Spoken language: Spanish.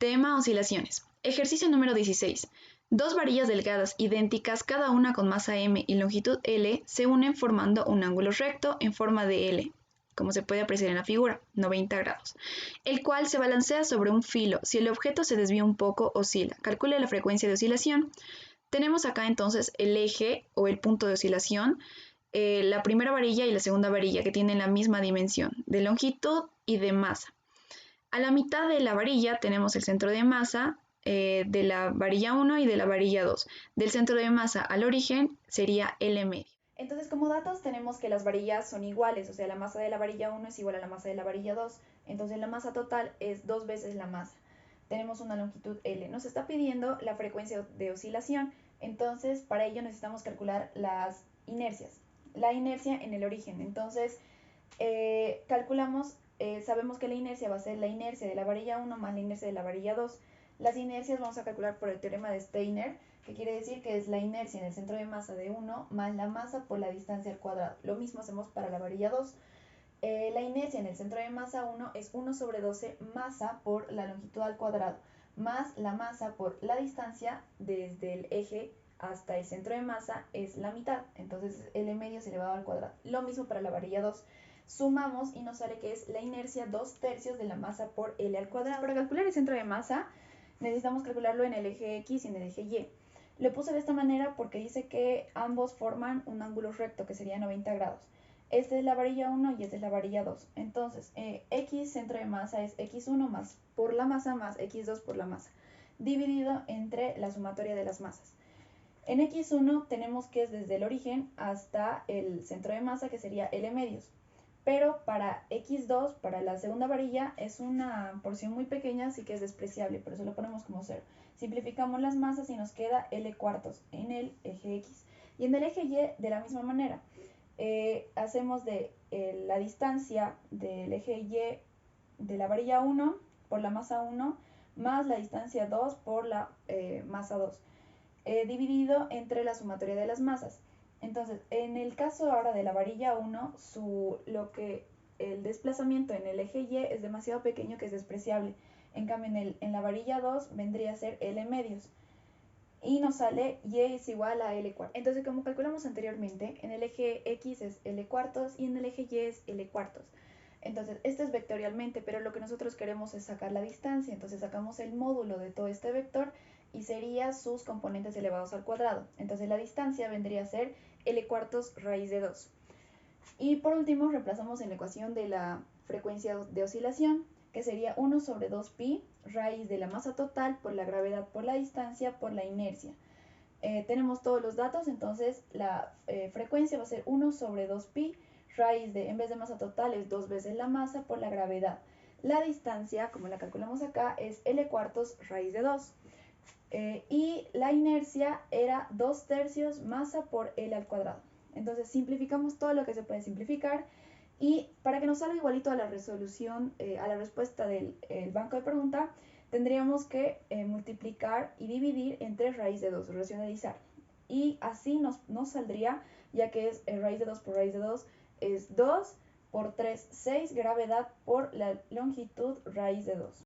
Tema oscilaciones. Ejercicio número 16. Dos varillas delgadas idénticas, cada una con masa m y longitud L, se unen formando un ángulo recto en forma de L, como se puede apreciar en la figura, 90 grados, el cual se balancea sobre un filo. Si el objeto se desvía un poco, oscila. Calcule la frecuencia de oscilación. Tenemos acá entonces el eje o el punto de oscilación, la primera varilla y la segunda varilla, que tienen la misma dimensión de longitud y de masa. A la mitad de la varilla tenemos el centro de masa de la varilla 1 y de la varilla 2. Del centro de masa al origen sería L medio. Entonces, como datos tenemos que las varillas son iguales, o sea, la masa de la varilla 1 es igual a la masa de la varilla 2. Entonces, la masa total es 2 veces la masa. Tenemos una longitud L. Nos está pidiendo la frecuencia de oscilación. Entonces, para ello necesitamos calcular las inercias. La inercia en el origen. Entonces, sabemos que la inercia va a ser la inercia de la varilla 1 más la inercia de la varilla 2. Las inercias vamos a calcular por el teorema de Steiner, que quiere decir que es la inercia en el centro de masa de 1 más la masa por la distancia al cuadrado. Lo mismo hacemos para la varilla 2. La inercia en el centro de masa 1 es 1 sobre 12 masa por la longitud al cuadrado, más la masa por la distancia desde el eje hasta el centro de masa es la mitad, entonces L medio es elevado al cuadrado. Lo mismo para la varilla 2. Sumamos y nos sale que es la inercia 2/3 de la masa por L al cuadrado. Para calcular el centro de masa necesitamos calcularlo en el eje X y en el eje Y. Lo puse de esta manera porque dice que ambos forman un ángulo recto que sería 90 grados. Esta es la varilla 1 y esta es la varilla 2. Entonces, X centro de masa es X1 más por la masa más X2 por la masa, dividido entre la sumatoria de las masas. En X1 tenemos que es desde el origen hasta el centro de masa, que sería L medios. Pero para X2, para la segunda varilla, es una porción muy pequeña, así que es despreciable, por eso lo ponemos como 0. Simplificamos las masas y nos queda L cuartos en el eje X. Y en el eje Y, de la misma manera, hacemos de la distancia del eje Y de la varilla 1 por la masa 1 más la distancia 2 por la masa 2, dividido entre la sumatoria de las masas. Entonces, en el caso ahora de la varilla 1, el desplazamiento en el eje Y es demasiado pequeño, que es despreciable. En cambio, en la varilla 2 vendría a ser L medios. Y nos sale Y es igual a L cuartos. Entonces, como calculamos anteriormente, en el eje X es L cuartos y en el eje Y es L cuartos. Entonces, esto es vectorialmente, pero lo que nosotros queremos es sacar la distancia. Entonces, sacamos el módulo de todo este vector y sería sus componentes elevados al cuadrado. Entonces, la distancia vendría a ser L cuartos raíz de 2. Y por último, reemplazamos en la ecuación de la frecuencia de oscilación, que sería 1 sobre 2pi raíz de la masa total por la gravedad por la distancia por la inercia. Tenemos todos los datos, entonces la frecuencia va a ser 1 sobre 2pi raíz de, en vez de masa total, es 2 veces la masa por la gravedad. La distancia, como la calculamos acá, es L cuartos raíz de 2. Y la inercia era 2/3 masa por L al cuadrado. Entonces simplificamos todo lo que se puede simplificar y para que nos salga igualito a la resolución, a la respuesta del banco de pregunta, tendríamos que multiplicar y dividir entre raíz de 2, racionalizar. Y así nos saldría, ya que es raíz de 2 por raíz de 2, es 2 por 3, 6, gravedad por la longitud raíz de 2.